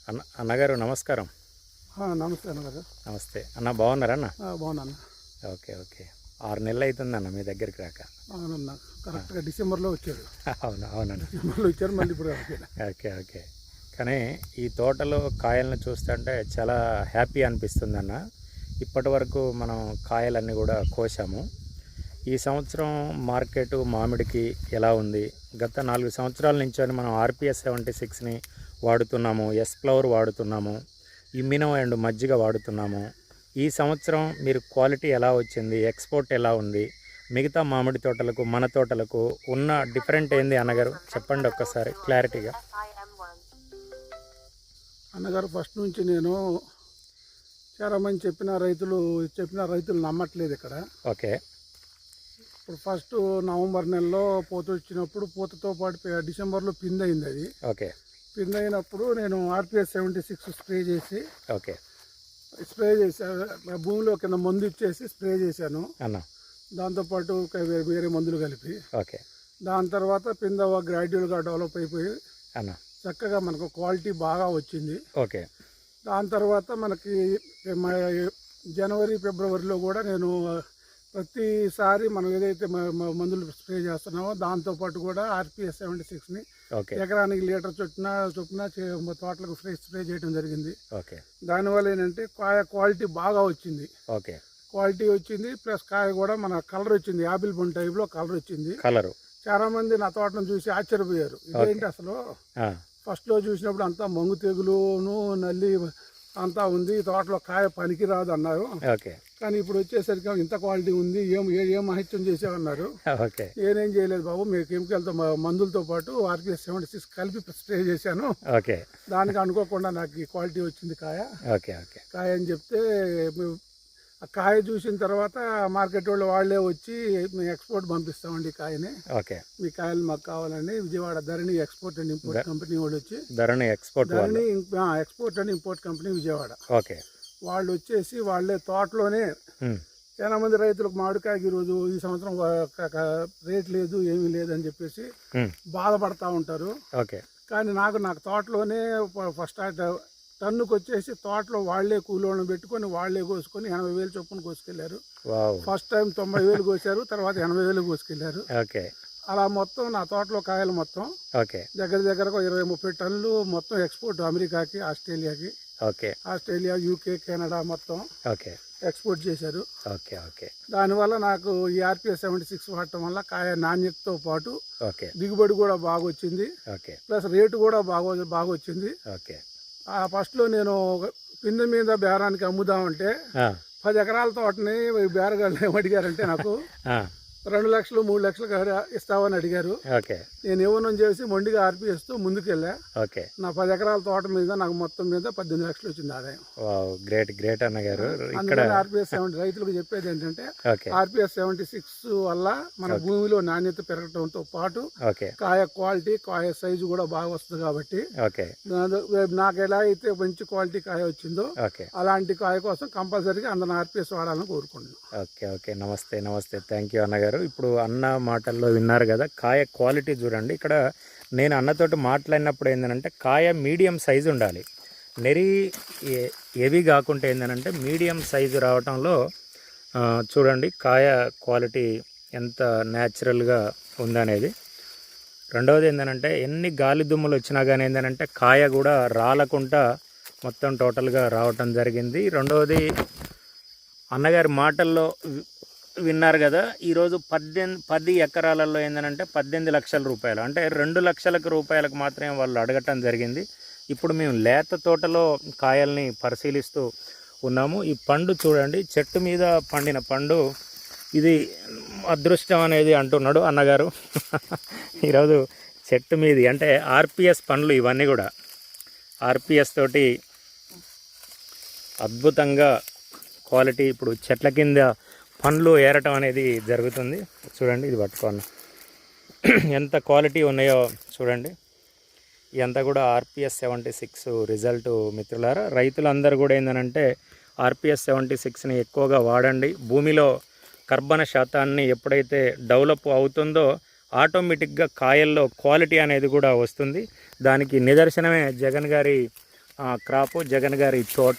అన్నగారు నమస్కారం. నమస్తే అన్నగారు. నమస్తే అన్న, బాగున్నారా అన్న? బాగున్నాను. Okay okay. 6 నెలలు అవుతుందన్న మీ దగ్గరికి రాక. అవునన్నా, కరెక్ట్గా డిసెంబర్లో వచ్చారు. అవునన్న, డిసెంబర్లో వచ్చారు, మళ్ళీ ఇప్పుడు ఓకే ఓకే. కానీ ఈ తోటలో కాయలను చూస్తుంటే చాలా హ్యాపీ అనిపిస్తుంది అన్న. ఇప్పటి వరకు మనం కాయలన్నీ కూడా కోసాము. ఈ సంవత్సరం మార్కెట్ మామిడికి ఎలా ఉంది? గత 4 సంవత్సరాల నుంచి మనం ఆర్పిఎస్ 76ని వాడుతున్నాము, ఎస్ ఫ్లవర్ వాడుతున్నాము, ఇమ్మినో అండ్ మజ్జిగ వాడుతున్నాము. ఈ సంవత్సరం మీరు క్వాలిటీ ఎలా వచ్చింది, ఎక్స్పోర్ట్ ఎలా ఉంది, మిగతా మామిడి తోటలకు మన తోటలకు ఉన్న డిఫరెంట్ ఏంది అన్నగారు చెప్పండి ఒక్కసారి క్లారిటీగా. అన్నగారు, ఫస్ట్ నుంచి నేను చాలామంది చెప్పిన రైతులు నమ్మట్లేదు ఇక్కడ. ఓకే. ఇప్పుడు ఫస్ట్ నవంబర్ నెలలో పూత వచ్చినప్పుడు పూతతో పాటు డిసెంబర్లో పిండి అయింది. అది ఓకే. పిండి అయినప్పుడు నేను ఆర్పిఎస్ 76 ఓకే స్ప్రే చేశాను. భూమిలో కింద మందు ఇచ్చేసి స్ప్రే చేశాను అన్న. దాంతోపాటు వేరే మందులు కలిపి. ఓకే. దాని తర్వాత పింద గ్రాడ్యువల్గా డెవలప్ అయిపోయి అన్న చక్కగా మనకు క్వాలిటీ బాగా వచ్చింది. ఓకే. దాని తర్వాత మనకి జనవరి ఫిబ్రవరిలో కూడా నేను ప్రతిసారి మనం ఏదైతే మందులు స్ప్రే చేస్తున్నామో దాంతోపాటు కూడా ఆర్పిఎస్ 76ని ఎకరానికి లీటర్ చొప్పున తోటలకు స్ప్రే చేయడం జరిగింది. దానివల్ల ఏంటంటే కాయ క్వాలిటీ బాగా వచ్చింది. క్వాలిటీ వచ్చింది, ప్లస్ కాయ కూడా మన కలర్ వచ్చింది, యాపిల్ పండు టైప్లో కలర్ వచ్చింది. చాలా మంది నా తోటను చూసి ఆశ్చర్యపోయారు. ఇదేంటి అసలు ఫస్ట్లో చూసినప్పుడు అంతా మంగు తెగులును నల్లి అంతా ఉంది, తోటలో కాయ పనికి రాదు అన్నారు. కానీ ఇప్పుడు వచ్చేసరికి ఇంత క్వాలిటీ ఉంది, ఏం మహిత్యం చేసామన్నారు. నేనేం చేయలేదు బాబు, మీరు కెమికల్తో మందులతో పాటు ఆర్పిఎస్ 76 కలిపి స్ప్రే చేశాను. దానికి అనుకోకుండా నాకు ఈ క్వాలిటీ వచ్చింది కాయ అని చెప్తే, ఆ కాయ చూసిన తర్వాత మార్కెట్ వాళ్ళే వచ్చి మేము ఎక్స్పోర్ట్ పంపిస్తామండి కాయని, మీ కాయలు మాకు కావాలని Vijayawada Dharani export and import company వాళ్ళు వచ్చి, Dharani export and import company Vijayawada వాళ్ళు వచ్చేసి వాళ్ళే తోటలోనే చాలా మంది రైతులకు మామిడికాయకి ఈరోజు ఈ సంవత్సరం రేట్ లేదు, ఏమీ లేదని చెప్పేసి బాధపడతా ఉంటారు. కానీ నాకు తోటలోనే ఫస్ట్ టన్నుకు వచ్చేసి తోటలో వాళ్లే కూలోళ్ళని పెట్టుకొని వాళ్లే కోసుకొని 80,000 చొప్పున కోసుకెళ్లారు. ఫస్ట్ టైం 90,000 కోసారు, తర్వాత 80,000 కోసుకెళ్లారు. అలా మొత్తం నా తోటలో కాయలు మొత్తం దగ్గర 20-30 టన్నులు మొత్తం ఎక్స్పోర్ట్ అమెరికాకి, ఆస్ట్రేలియా, యూకే, కెనడా మొత్తం ఎక్స్పోర్ట్ చేశారు. దానివల్ల నాకు ఈ ఆర్పిఎస్ 76 వాడటం వల్ల కాయ నాణ్యతతో పాటు దిగుబడి కూడా బాగా వచ్చింది, ప్లస్ రేటు కూడా బాగా వచ్చింది. ఫస్ట్లో నేను పిండి మీద బేరానికి అమ్ముదామంటే 10 ఎకరాల తోటని బేరగాళ్ళు ఏమడిగారంటే నాకు 2 లక్షలు 3 లక్షలు ఇస్తామని అడిగారు. నేను ఏమన్నా చేసి మొండిగా ఆర్పిఎస్తో ముందుకెళ్ళా. నా 10 ఎకరాల తోట మీద నాకు మొత్తం మీద 18 లక్షలు వచ్చింది ఆదాయం. గ్రేట్ అన్నగారు. ఆర్పిఎస్ 70 రైతులకు చెప్పేది ఏంటంటే, ఆర్పిఎస్ 76 వల్ల మన భూమిలో నాణ్యత పెరగడంతో పాటు కాయ క్వాలిటీ, కాయ సైజు కూడా బాగా వస్తుంది. కాబట్టి నాకు ఎలా అయితే మంచి క్వాలిటీ కాయ వచ్చిందో అలాంటి కాయ కోసం కంపల్సరీగా అందరిని ఆర్పిఎస్ వాడాలని కోరుకుంటున్నాను. నమస్తే థ్యాంక్ యూ అన్నగారు. ఇప్పుడు అన్న మాటల్లో విన్నారు కదా, కాయ క్వాలిటీ చూడండి. ఇక్కడ నేను అన్నతోటి మాట్లాడినప్పుడు ఏంటంటే కాయ మీడియం సైజు ఉండాలి, నెరి హెవీ కాకుండా ఏంటంటే మీడియం సైజు రావటంలో చూడండి కాయ క్వాలిటీ ఎంత న్యాచురల్గా ఉందనేది. రెండవది ఏంటంటే ఎన్ని గాలి దుమ్ములు వచ్చినా కానీ ఏంటంటే కాయ కూడా రాలకుండా మొత్తం టోటల్గా రావటం జరిగింది. రెండవది అన్నగారి మాటల్లో విన్నారు కదా, ఈరోజు 10 ఎకరాలలో ఏంటంటే 18 లక్షల రూపాయలు, అంటే 2 లక్షల రూపాయలకు మాత్రమే వాళ్ళు అడగటం జరిగింది. ఇప్పుడు మేము లేత తోటలో కాయల్ని పరిశీలిస్తూ ఉన్నాము. ఈ పండు చూడండి, చెట్టు మీద పండిన పండు, ఇది అదృష్టం అనేది అంటున్నాడు అన్నగారు. ఈరోజు చెట్టు మీది అంటే ఆర్పిఎస్ పండ్లు, ఇవన్నీ కూడా ఆర్పిఎస్ తోటి అద్భుతంగా క్వాలిటీ. ఇప్పుడు చెట్ల కింద పండ్లు ఏరటం అనేది జరుగుతుంది. చూడండి, ఇది పట్టుకోండి ఎంత క్వాలిటీ ఉన్నాయో చూడండి. ఇదంతా కూడా ఆర్పిఎస్ 76 రిజల్ట్ మిత్రులారా. రైతులందరూ కూడా ఏంటంటే ఆర్పిఎస్ 76ని ఎక్కువగా వాడండి. భూమిలో కర్బన శాతాన్ని ఎప్పుడైతే డెవలప్ అవుతుందో ఆటోమేటిక్గా కాయల్లో క్వాలిటీ అనేది కూడా వస్తుంది. దానికి నిదర్శనమే జగన్ గారి క్రాపు జగన్ గారి తోట